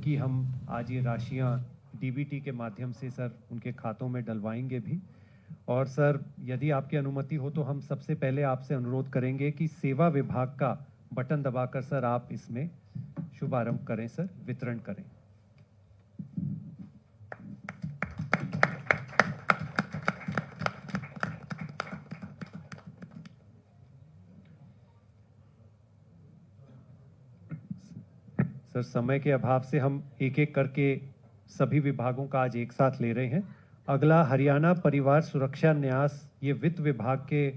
उनकी हम आज ये राशियां डीबीटी के माध्यम से सर उनके खातों में डलवाएंगे भी। और सर यदि आपकी अनुमति हो तो हम सबसे पहले आपसे अनुरोध करेंगे कि सेवा विभाग का बटन दबाकर सर आप इसमें शुभारंभ करें सर, वितरण करें। सर समय के अभाव से हम एक एक करके सभी विभागों का आज एक साथ ले रहे हैं। अगला हरियाणा परिवार सुरक्षा न्यास, ये वित्त विभाग के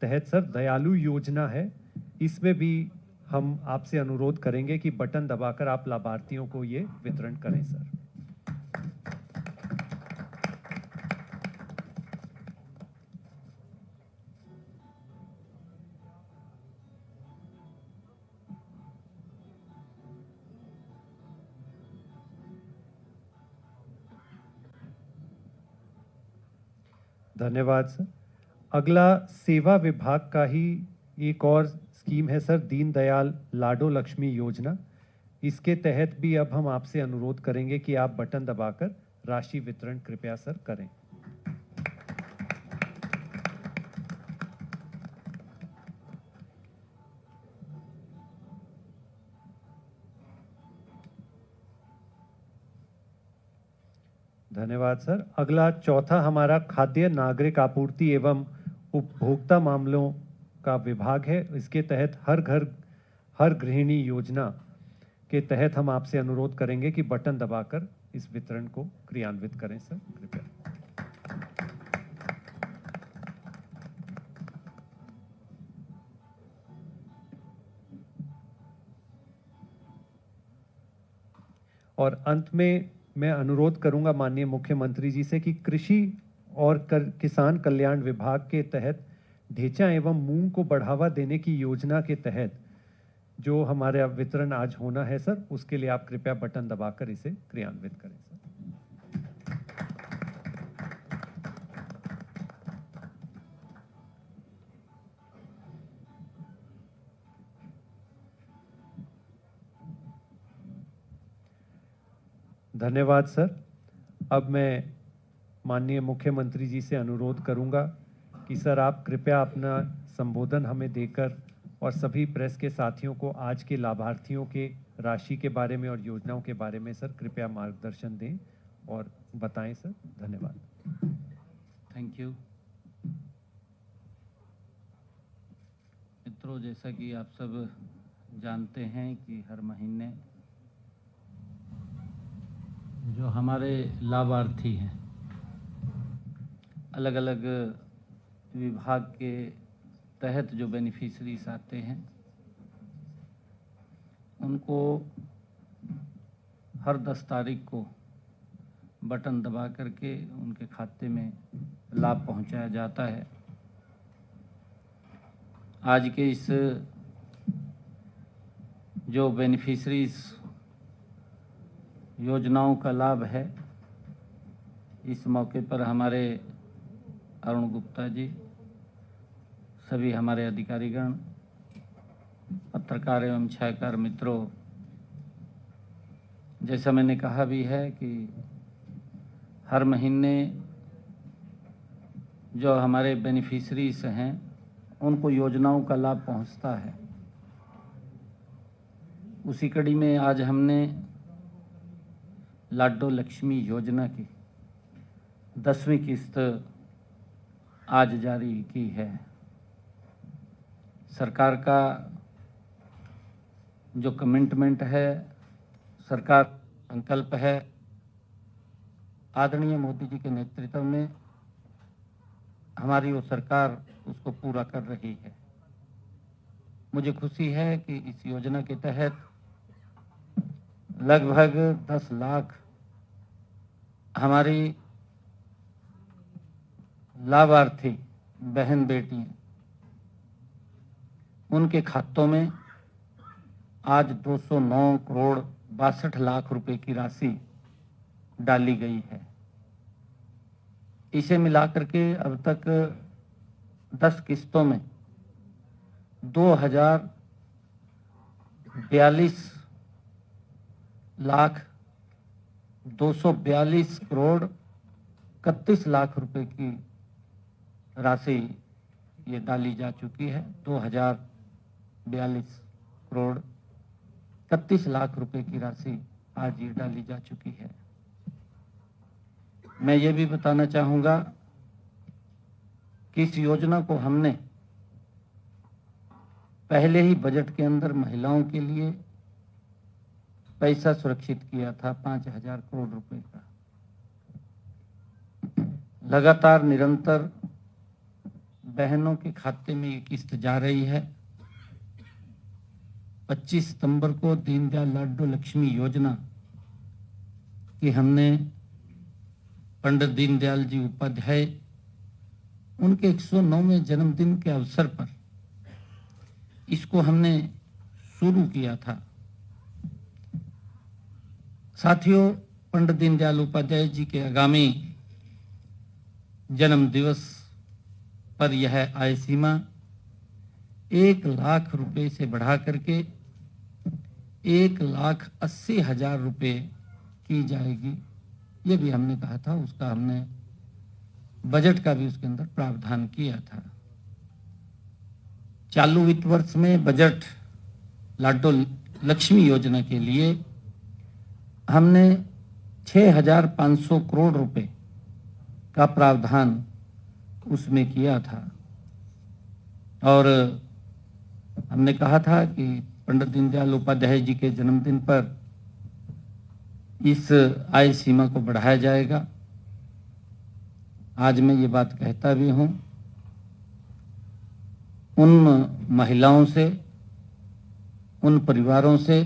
तहत सर दयालु योजना है। इसमें भी हम आपसे अनुरोध करेंगे कि बटन दबाकर आप लाभार्थियों को ये वितरण करें सर। धन्यवाद सर। अगला सेवा विभाग का ही एक और स्कीम है सर, दीनदयाल लाडो लक्ष्मी योजना। इसके तहत भी अब हम आपसे अनुरोध करेंगे कि आप बटन दबाकर राशि वितरण कृपया सर करें। धन्यवाद सर। अगला चौथा हमारा खाद्य नागरिक आपूर्ति एवं उपभोक्ता मामलों का विभाग है। इसके तहत हर घर हर गृहिणी योजना के तहत हम आपसे अनुरोध करेंगे कि बटन दबाकर इस वितरण को क्रियान्वित करें सर कृपया। और अंत में मैं अनुरोध करूंगा माननीय मुख्यमंत्री जी से कि कृषि और किसान कल्याण विभाग के तहत ढेंचा एवं मूंग को बढ़ावा देने की योजना के तहत जो हमारे वितरण आज होना है सर, उसके लिए आप कृपया बटन दबाकर इसे क्रियान्वित करें सर। धन्यवाद सर। अब मैं माननीय मुख्यमंत्री जी से अनुरोध करूंगा कि सर आप कृपया अपना संबोधन हमें देकर और सभी प्रेस के साथियों को आज के लाभार्थियों के राशि के बारे में और योजनाओं के बारे में सर कृपया मार्गदर्शन दें और बताएं सर। धन्यवाद। थैंक यू मित्रों, जैसा कि आप सब जानते हैं कि हर महीने जो हमारे लाभार्थी हैं अलग अलग विभाग के तहत जो बेनिफिशरीज आते हैं उनको हर 10 तारीख को बटन दबा करके उनके खाते में लाभ पहुंचाया जाता है। आज के इस जो बेनिफिशरीज योजनाओं का लाभ है, इस मौके पर हमारे अरुण गुप्ता जी, सभी हमारे अधिकारीगण, पत्रकार एवं छायाकार मित्रों, जैसा मैंने कहा भी है कि हर महीने जो हमारे बेनिफिशरीज हैं उनको योजनाओं का लाभ पहुंचता है। उसी कड़ी में आज हमने लाडो लक्ष्मी योजना की 10वीं किस्त आज जारी की है। सरकार का जो कमिटमेंट है, सरकार संकल्प है, आदरणीय मोदी जी के नेतृत्व में हमारी वो सरकार उसको पूरा कर रही है। मुझे खुशी है कि इस योजना के तहत लगभग 10 लाख हमारी लाभार्थी बहन बेटी उनके खातों में आज 209 करोड़ 62 लाख रुपए की राशि डाली गई है। इसे मिलाकर के अब तक 10 किस्तों में 2042 लाख 242 करोड़ 31 लाख रुपए की राशि ये डाली जा चुकी है। 2042 करोड़ 31 लाख रुपए की राशि आज ये डाली जा चुकी है। मैं ये भी बताना चाहूँगा कि इस योजना को हमने पहले ही बजट के अंदर महिलाओं के लिए पैसा सुरक्षित किया था 5,000 करोड़ रुपए का। लगातार निरंतर बहनों के खाते में ये किस्त जा रही है। 25 सितंबर को दीनदयाल लाडो लक्ष्मी योजना की हमने पंडित दीनदयाल जी उपाध्याय उनके 109वें जन्मदिन के अवसर पर इसको हमने शुरू किया था। साथियों, पंडित दीनदयाल उपाध्याय जी के आगामी जन्म दिवस पर यह आय सीमा 1 लाख रुपए से बढ़ा करके 1,80,000 रुपए की जाएगी। ये भी हमने कहा था, उसका हमने बजट का भी उसके अंदर प्रावधान किया था। चालू वित्त वर्ष में बजट लाडो लक्ष्मी योजना के लिए हमने 6,500 करोड़ रुपए का प्रावधान उसमें किया था और हमने कहा था कि पंडित दीनदयाल उपाध्याय जी के जन्मदिन पर इस आय सीमा को बढ़ाया जाएगा। आज मैं ये बात कहता भी हूँ उन महिलाओं से, उन परिवारों से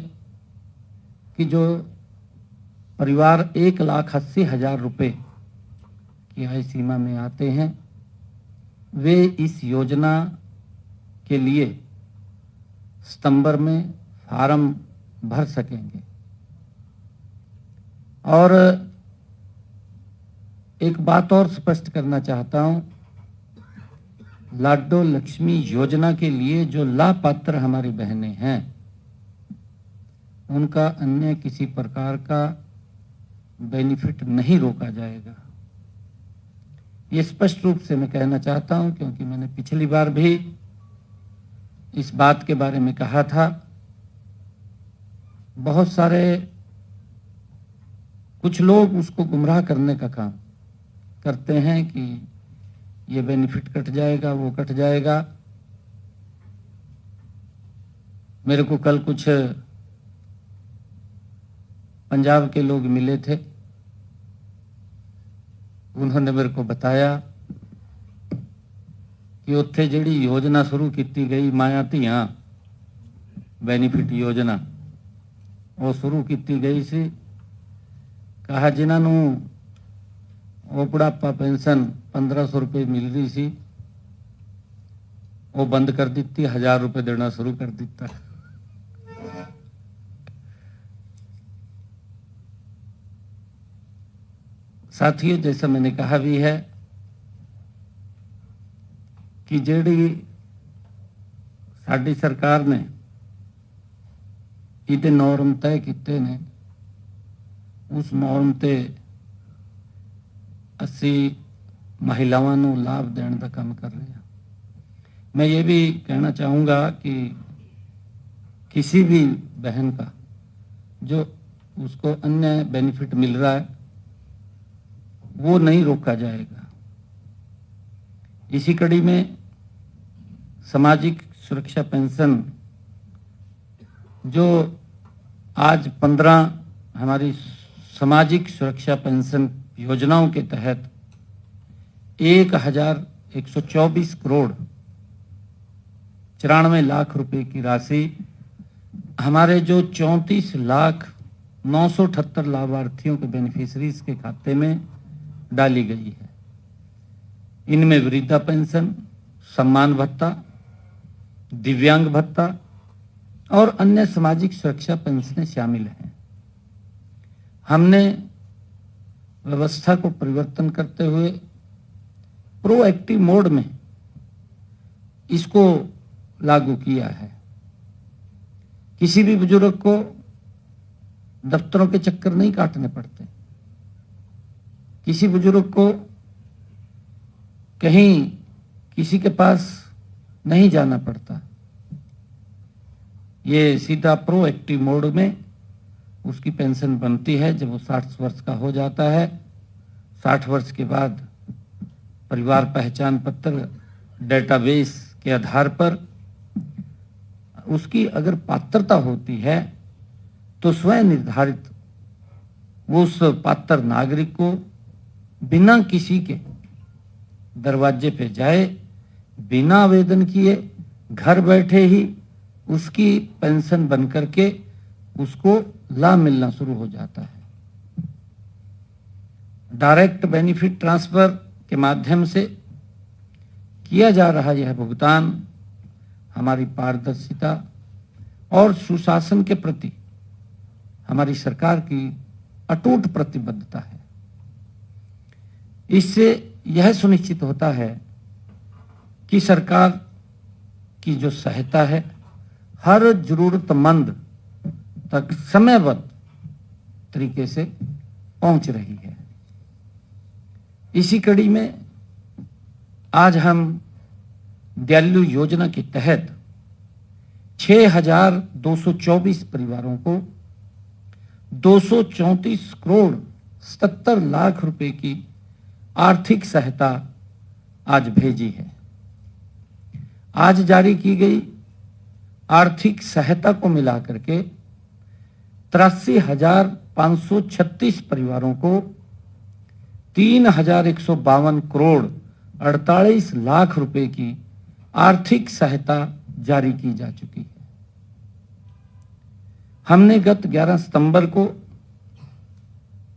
कि जो परिवार 1,80,000 रुपए की आय सीमा में आते हैं, वे इस योजना के लिए सितंबर में फार्म भर सकेंगे। और एक बात और स्पष्ट करना चाहता हूं, लाडो लक्ष्मी योजना के लिए जो लाभपात्र हमारी बहनें हैं, उनका अन्य किसी प्रकार का बेनिफिट नहीं रोका जाएगा। ये स्पष्ट रूप से मैं कहना चाहता हूं, क्योंकि मैंने पिछली बार भी इस बात के बारे में कहा था। बहुत सारे कुछ लोग उसको गुमराह करने का काम करते हैं कि ये बेनिफिट कट जाएगा, वो कट जाएगा। मेरे को कल कुछ पंजाब के लोग मिले थे, उन्होंने मेरे को बताया कि उत्थे जिहड़ी योजना शुरू की गई माया धियां बेनीफिट योजना, वो शुरू की गई सी। कहा जिन्हां नूं वो बुढ़ापा पेंशन 1500 रुपये मिल रही सी, वो बंद कर दी, 1000 रुपये देना शुरू कर दिता। साथियों, जैसा मैंने कहा भी है कि जिहड़ी साडी सरकार ने इहदे नॉर्म तय कीते ने, उस नॉर्म ते असी महिलावां नूं लाभ देने का काम कर रहे हैं। मैं ये भी कहना चाहूँगा कि किसी भी बहन का जो उसको अन्य बेनिफिट मिल रहा है, वो नहीं रोका जाएगा। इसी कड़ी में सामाजिक सुरक्षा पेंशन जो आज 15 हमारी सामाजिक सुरक्षा पेंशन योजनाओं के तहत 1,124 करोड़ 94 लाख रुपए की राशि हमारे जो 34,978 लाभार्थियों के बेनिफिशरीज के खाते में डाली गई है। इनमें वृद्धा पेंशन, सम्मान भत्ता, दिव्यांग भत्ता और अन्य सामाजिक सुरक्षा पेंशनें शामिल हैं। हमने व्यवस्था को परिवर्तन करते हुए प्रोएक्टिव मोड में इसको लागू किया है। किसी भी बुजुर्ग को दफ्तरों के चक्कर नहीं काटने पड़ते। किसी बुजुर्ग को कहीं किसी के पास नहीं जाना पड़ता, ये सीधा प्रोएक्टिव मोड में उसकी पेंशन बनती है जब वो 60 वर्ष का हो जाता है। 60 वर्ष के बाद परिवार पहचान पत्र डेटाबेस के आधार पर उसकी अगर पात्रता होती है तो स्वयं निर्धारित वो उस पात्र नागरिक को बिना किसी के दरवाजे पे जाए, बिना आवेदन किए, घर बैठे ही उसकी पेंशन बन करके उसको लाभ मिलना शुरू हो जाता है। डायरेक्ट बेनिफिट ट्रांसफर के माध्यम से किया जा रहा यह भुगतान हमारी पारदर्शिता और सुशासन के प्रति हमारी सरकार की अटूट प्रतिबद्धता है। इससे यह सुनिश्चित होता है कि सरकार की जो सहायता है हर जरूरतमंद तक समयबद्ध तरीके से पहुंच रही है। इसी कड़ी में आज हम दयालु योजना के तहत 6,224 परिवारों को 234 करोड़ 77 लाख रुपए की आर्थिक सहायता आज भेजी है। आज जारी की गई आर्थिक सहायता को मिलाकर के 83,536 परिवारों को 3,152 करोड़ 48 लाख रुपए की आर्थिक सहायता जारी की जा चुकी है। हमने गत 11 सितंबर को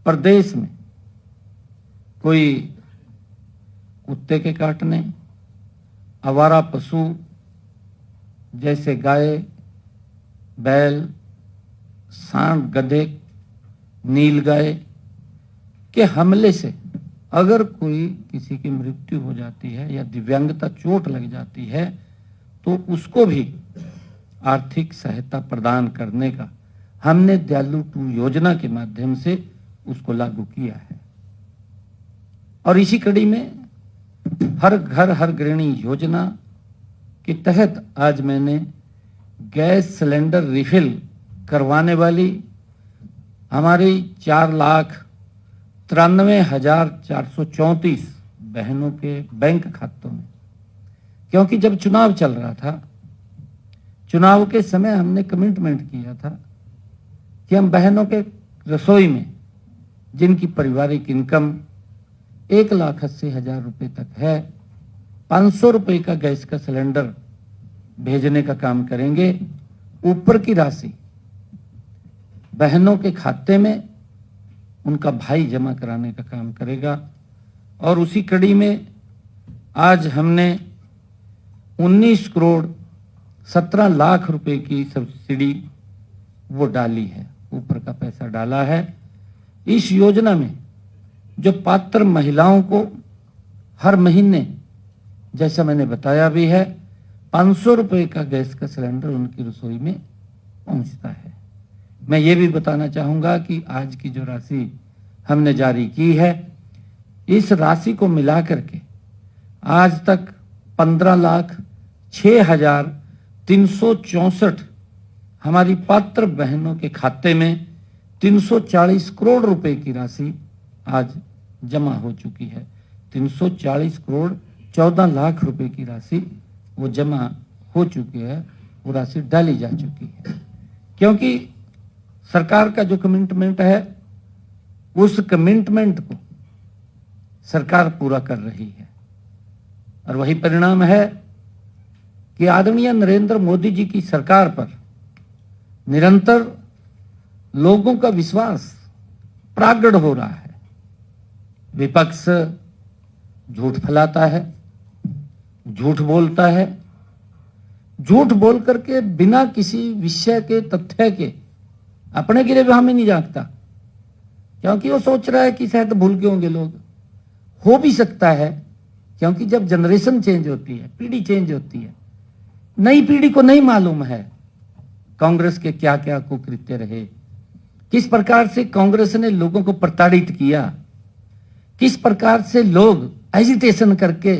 प्रदेश में कोई कुत्ते के काटने, आवारा पशु जैसे गाय, बैल, सांड, गधे, नीलगाय के हमले से अगर कोई किसी की मृत्यु हो जाती है या दिव्यांगता चोट लग जाती है तो उसको भी आर्थिक सहायता प्रदान करने का हमने दयालु 2 योजना के माध्यम से उसको लागू किया है। और इसी कड़ी में हर घर हर गृहिणी योजना के तहत आज मैंने गैस सिलेंडर रिफिल करवाने वाली हमारी 4,93,434 बहनों के बैंक खातों में, क्योंकि जब चुनाव चल रहा था, चुनाव के समय हमने कमिटमेंट किया था कि हम बहनों के रसोई में जिनकी पारिवारिक इनकम 1,80,000 रुपए तक है 500 रुपए का गैस का सिलेंडर भेजने का काम करेंगे। ऊपर की राशि बहनों के खाते में उनका भाई जमा कराने का काम करेगा। और उसी कड़ी में आज हमने 19 करोड़ 17 लाख रुपए की सब्सिडी वो डाली है, ऊपर का पैसा डाला है। इस योजना में जो पात्र महिलाओं को हर महीने, जैसा मैंने बताया भी है, 500 रुपए का गैस का सिलेंडर उनकी रसोई में पहुंचता है। मैं ये भी बताना चाहूंगा कि आज की जो राशि हमने जारी की है, इस राशि को मिलाकर के आज तक 15,06,364 हमारी पात्र बहनों के खाते में 340 करोड़ रुपए की राशि आज जमा हो चुकी है। 340 करोड़ 14 लाख रुपए की राशि वो जमा हो चुकी है, वो राशि डाली जा चुकी है। क्योंकि सरकार का जो कमिटमेंट है उस कमिटमेंट को सरकार पूरा कर रही है और वही परिणाम है कि आदरणीय नरेंद्र मोदी जी की सरकार पर निरंतर लोगों का विश्वास प्रकट हो रहा है। विपक्ष झूठ फैलाता है, झूठ बोलता है, झूठ बोल करके बिना किसी विषय के तथ्य के अपने के लिए भी हमें नहीं जानता, क्योंकि वो सोच रहा है कि शायद भूल गए होंगे लोग। हो भी सकता है, क्योंकि जब जनरेशन चेंज होती है, पीढ़ी चेंज होती है, नई पीढ़ी को नहीं मालूम है कांग्रेस के क्या क्या कुकृत्य रहे, किस प्रकार से कांग्रेस ने लोगों को प्रताड़ित किया, किस प्रकार से लोग एजिटेशन करके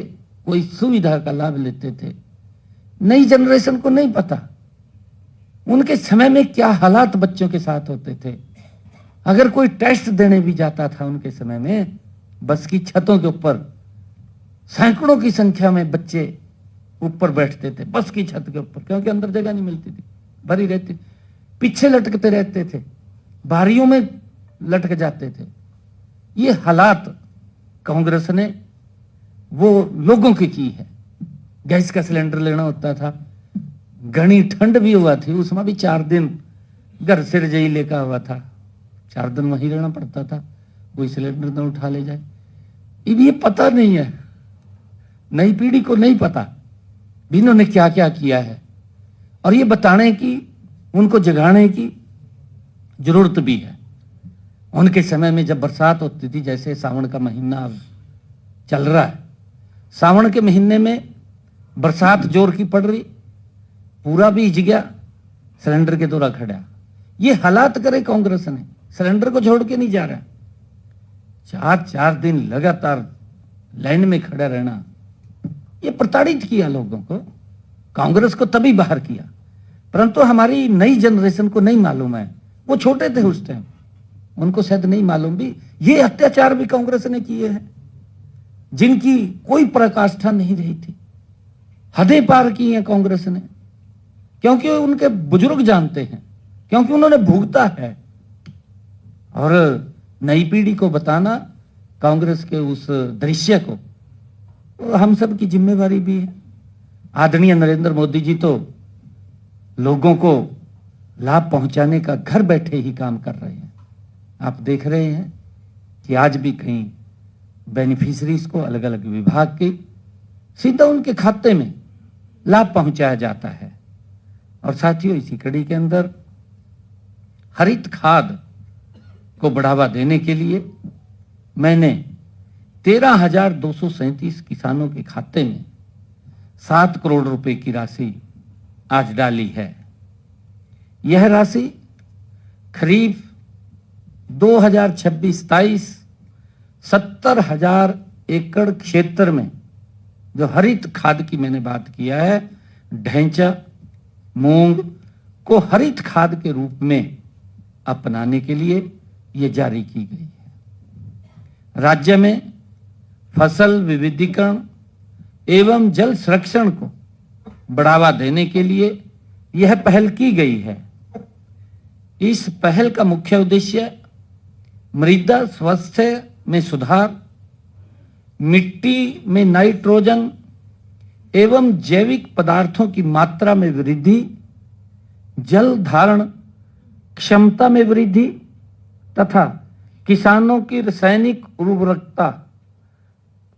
कोई सुविधा का लाभ लेते थे, नई जनरेशन को नहीं पता। उनके समय में क्या हालात बच्चों के साथ होते थे। अगर कोई टेस्ट देने भी जाता था उनके समय में, बस की छतों के ऊपर सैकड़ों की संख्या में बच्चे ऊपर बैठते थे, बस की छत के ऊपर, क्योंकि अंदर जगह नहीं मिलती थी, भरी रहती, पीछे लटकते रहते थे, बारियों में लटक जाते थे। ये हालात कांग्रेस ने वो लोगों की है। गैस का सिलेंडर लेना होता था, घनी ठंड भी हुआ थी, उसमें भी 4 दिन घर से रजाई लेकर हुआ था, 4 दिन वहीं रहना पड़ता था, कोई सिलेंडर न उठा ले जाए। अब ये पता नहीं है, नई पीढ़ी को नहीं पता भी इन्होंने क्या क्या किया है, और ये बताने की, उनको जगाने की जरूरत भी है। उनके समय में जब बरसात होती थी, जैसे सावन का महीना अब चल रहा है, सावन के महीने में बरसात जोर की पड़ रही, पूरा भीज गया, सिलेंडर के दौरा खड़ा। ये हालात करे कांग्रेस ने, सिलेंडर को छोड़ के नहीं जा रहा, 4-4 दिन लगातार लाइन में खड़ा रहना। ये प्रताड़ित किया लोगों को, कांग्रेस को तभी बाहर किया, परंतु हमारी नई जनरेशन को नहीं मालूम है, वो छोटे थे उस टाइम, उनको शायद नहीं मालूम भी ये अत्याचार भी कांग्रेस ने किए हैं, जिनकी कोई पराकाष्ठा नहीं रही थी। हदें पार की हैं कांग्रेस ने, क्योंकि उनके बुजुर्ग जानते हैं, क्योंकि उन्होंने भुगता है। और नई पीढ़ी को बताना कांग्रेस के उस दृश्य को, हम सब की जिम्मेवारी भी है। आदरणीय नरेंद्र मोदी जी तो लोगों को लाभ पहुंचाने का घर बैठे ही काम कर रहे हैं। आप देख रहे हैं कि आज भी कहीं बेनिफिशरीज को अलग अलग विभाग के सीधा उनके खाते में लाभ पहुंचाया जाता है। और साथियों, इसी कड़ी के अंदर हरित खाद को बढ़ावा देने के लिए मैंने 13,237 किसानों के खाते में 7 करोड़ रुपए की राशि आज डाली है। यह राशि खरीफ 2026-27 70,000 एकड़ क्षेत्र में, जो हरित खाद की मैंने बात किया है, ढैंचा, मूंग को हरित खाद के रूप में अपनाने के लिए यह जारी की गई है। राज्य में फसल विविधीकरण एवं जल संरक्षण को बढ़ावा देने के लिए यह पहल की गई है। इस पहल का मुख्य उद्देश्य मृदा स्वास्थ्य में सुधार, मिट्टी में नाइट्रोजन एवं जैविक पदार्थों की मात्रा में वृद्धि, जल धारण क्षमता में वृद्धि तथा किसानों की रासायनिक उर्वरकता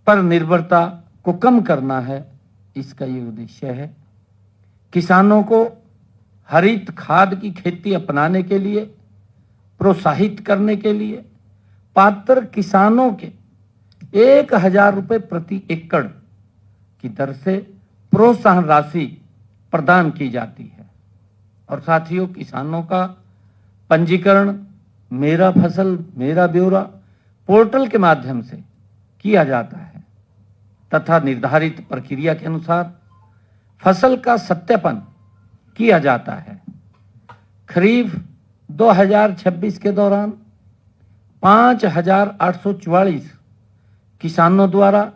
पर निर्भरता को कम करना है। इसका ये उद्देश्य है। किसानों को हरित खाद की खेती अपनाने के लिए प्रोत्साहित करने के लिए पात्र किसानों के 1,000 रुपये प्रति एकड़ की दर से प्रोत्साहन राशि प्रदान की जाती है। और साथियों, किसानों का पंजीकरण मेरा फसल मेरा ब्यौरा पोर्टल के माध्यम से किया जाता है तथा निर्धारित प्रक्रिया के अनुसार फसल का सत्यापन किया जाता है। खरीफ 2026 के दौरान 5,844 किसानों द्वारा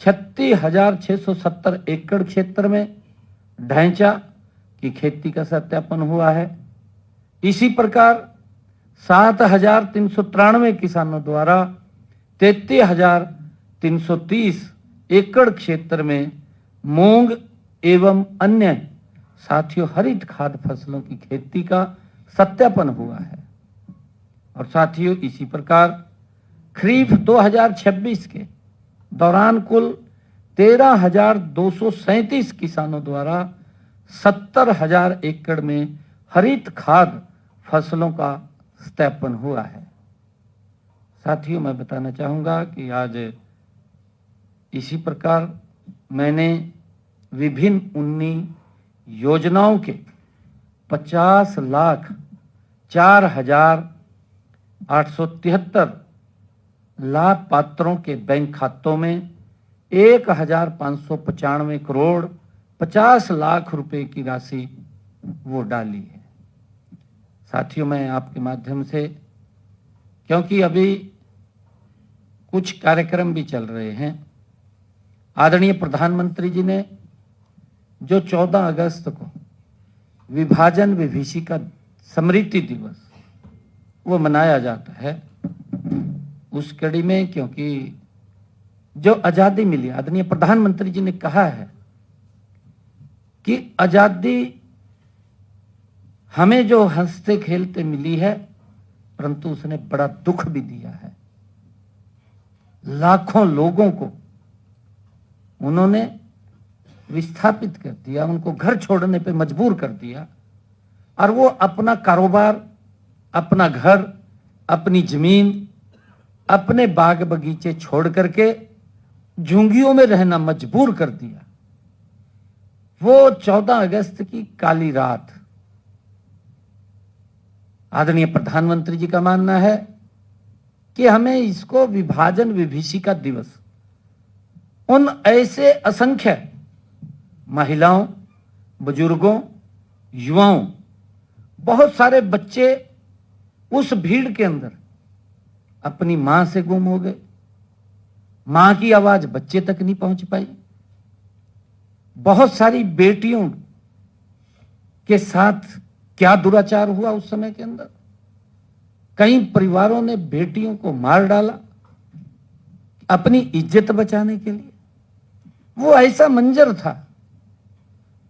36,670 एकड़ क्षेत्र में ढैंचा की खेती का सत्यापन हुआ है। इसी प्रकार 7,393 किसानों द्वारा 33,330 एकड़ क्षेत्र में मूंग एवं अन्य साथियों हरित खाद फसलों की खेती का सत्यापन हुआ है। और साथियों, इसी प्रकार खरीफ 2026 के दौरान कुल 13,237 किसानों द्वारा 70,000 एकड़ में हरित खाद फसलों का सत्यापन हुआ है। साथियों, मैं बताना चाहूंगा कि आज इसी प्रकार मैंने विभिन्न 19 योजनाओं के 50,04,873 लाभ पात्रों के बैंक खातों में 1595 करोड़ 50 लाख रुपए की राशि वो डाली है। साथियों, मैं आपके माध्यम से, क्योंकि अभी कुछ कार्यक्रम भी चल रहे हैं, आदरणीय प्रधानमंत्री जी ने जो 14 अगस्त को विभाजन विभीषिका स्मृति दिवस वो मनाया जाता है, उस कड़ी में, क्योंकि जो आजादी मिली, आदरणीय प्रधानमंत्री जी ने कहा है कि आजादी हमें जो हंसते खेलते मिली है, परंतु उसने बड़ा दुख भी दिया है। लाखों लोगों को उन्होंने विस्थापित कर दिया, उनको घर छोड़ने पे मजबूर कर दिया, और वो अपना कारोबार, अपना घर, अपनी जमीन, अपने बाग बगीचे छोड़ करके झुंगियों में रहना मजबूर कर दिया। वो 14 अगस्त की काली रात, आदरणीय प्रधानमंत्री जी का मानना है कि हमें इसको विभाजन विभीषिका दिवस उन ऐसे असंख्य महिलाओं, बुजुर्गों, युवाओं, बहुत सारे बच्चे उस भीड़ के अंदर अपनी मां से गुम हो गए, मां की आवाज बच्चे तक नहीं पहुंच पाई। बहुत सारी बेटियों के साथ क्या दुराचार हुआ उस समय के अंदर। कई परिवारों ने बेटियों को मार डाला अपनी इज्जत बचाने के लिए। वो ऐसा मंजर था,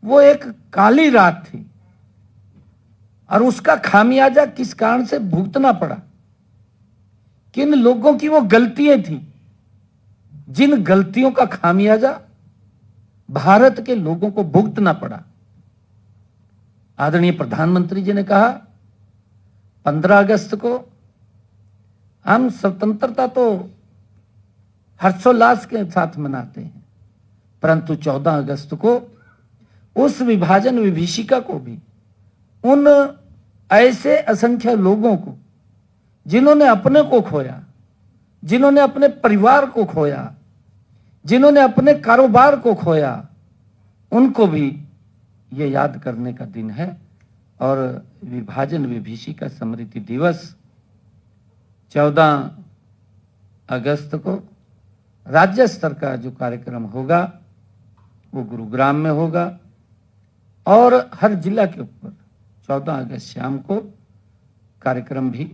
वो एक काली रात थी, और उसका खामियाजा किस कारण से भुगतना पड़ा, किन लोगों की वो गलतियां थी, जिन गलतियों का खामियाजा भारत के लोगों को भुगतना पड़ा। आदरणीय प्रधानमंत्री जी ने कहा 15 अगस्त को हम स्वतंत्रता तो हर्षोल्लास के साथ मनाते हैं, परंतु 14 अगस्त को उस विभाजन विभीषिका को भी उन ऐसे असंख्य लोगों को जिन्होंने अपने को खोया, जिन्होंने अपने परिवार को खोया, जिन्होंने अपने कारोबार को खोया, उनको भी ये याद करने का दिन है। और विभाजन विभीषिका स्मृति दिवस 14 अगस्त को राज्य स्तर का जो कार्यक्रम होगा वो गुरुग्राम में होगा, और हर जिला के ऊपर 14 अगस्त शाम को कार्यक्रम भी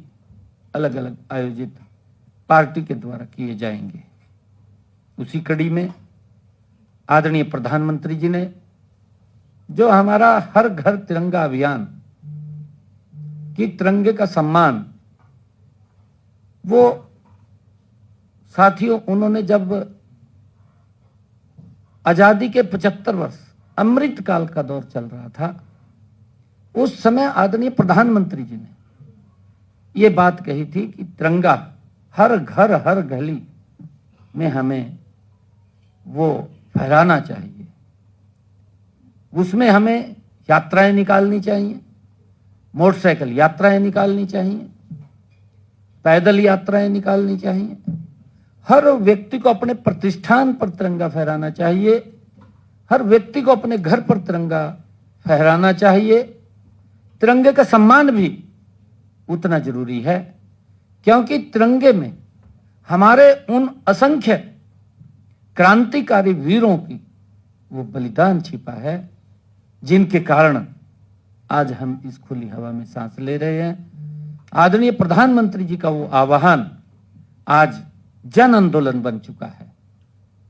अलग अलग आयोजित पार्टी के द्वारा किए जाएंगे। उसी कड़ी में आदरणीय प्रधानमंत्री जी ने जो हमारा हर घर तिरंगा अभियान कि तिरंगे का सम्मान, वो साथियों उन्होंने जब आजादी के 75 वर्ष अमृत काल का दौर चल रहा था, उस समय आदरणीय प्रधानमंत्री जी ने ये बात कही थी कि तिरंगा हर घर हर गली में हमें वो फहराना चाहिए, उसमें हमें यात्राएं निकालनी चाहिए, मोटरसाइकिल यात्राएं निकालनी चाहिए, पैदल यात्राएं निकालनी चाहिए, हर व्यक्ति को अपने प्रतिष्ठान पर तिरंगा फहराना चाहिए, हर व्यक्ति को अपने घर पर तिरंगा फहराना चाहिए। तिरंगे का सम्मान भी उतना जरूरी है, क्योंकि तिरंगे में हमारे उन असंख्य क्रांतिकारी वीरों की वो बलिदान छिपा है, जिनके कारण आज हम इस खुली हवा में सांस ले रहे हैं। आदरणीय प्रधानमंत्री जी का वो आह्वान आज जन आंदोलन बन चुका है।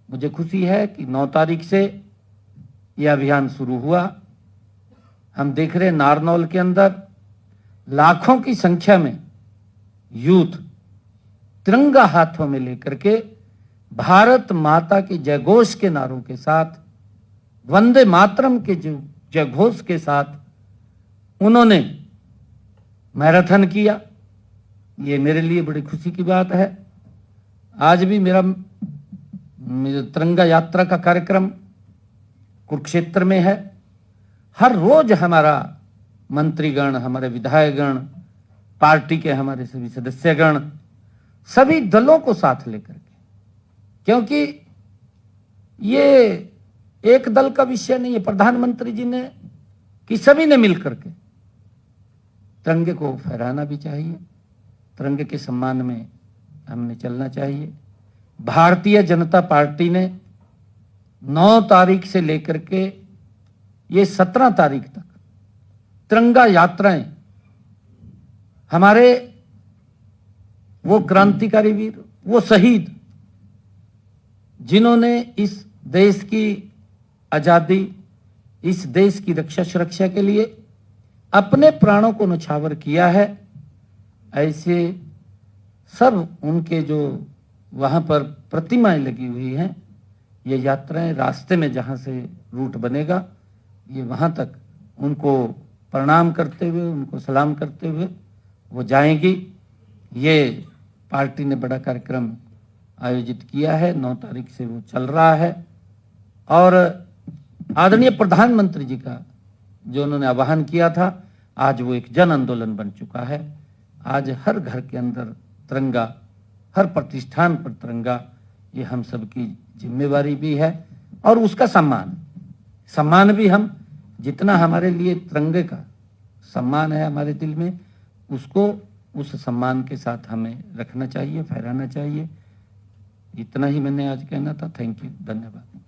मुझे खुशी है कि 9 तारीख से यह अभियान शुरू हुआ। हम देख रहे हैं नारनौल के अंदर लाखों की संख्या में यूथ तिरंगा हाथों में लेकर के भारत माता के जयघोष के नारों के साथ, वंदे मातरम के जो जयघोष के साथ उन्होंने मैराथन किया। ये मेरे लिए बड़ी खुशी की बात है। आज भी मेरा तिरंगा यात्रा का कार्यक्रम कुरुक्षेत्र में है। हर रोज हमारा मंत्रीगण, हमारे विधायकगण, पार्टी के हमारे सभी सदस्यगण सभी दलों को साथ लेकर के, क्योंकि ये एक दल का विषय नहीं है। प्रधानमंत्री जी ने कि सभी ने मिलकर के तिरंगे को फहराना भी चाहिए, तिरंगे के सम्मान में हमने चलना चाहिए। भारतीय जनता पार्टी ने 9 तारीख से लेकर के ये 17 तारीख तक तिरंगा यात्राएं, हमारे वो क्रांतिकारी वीर, वो शहीद जिन्होंने इस देश की आजादी, इस देश की रक्षा सुरक्षा के लिए अपने प्राणों को न्यौछावर किया है, ऐसे सब उनके जो वहां पर प्रतिमाएं लगी हुई हैं, ये यात्राएं रास्ते में जहां से रूट बनेगा, ये वहां तक उनको प्रणाम करते हुए, उनको सलाम करते हुए वो जाएंगी। ये पार्टी ने बड़ा कार्यक्रम आयोजित किया है, 9 तारीख से वो चल रहा है। और आदरणीय प्रधानमंत्री जी का जो उन्होंने आह्वान किया था, आज वो एक जन आंदोलन बन चुका है। आज हर घर के अंदर तिरंगा, हर प्रतिष्ठान पर तिरंगा, ये हम सबकी जिम्मेवारी भी है और उसका सम्मान भी हम, जितना हमारे लिए तिरंगे का सम्मान है हमारे दिल में, उसको उस सम्मान के साथ हमें रखना चाहिए, फहराना चाहिए। इतना ही मैंने आज कहना था। थैंक यू, धन्यवाद।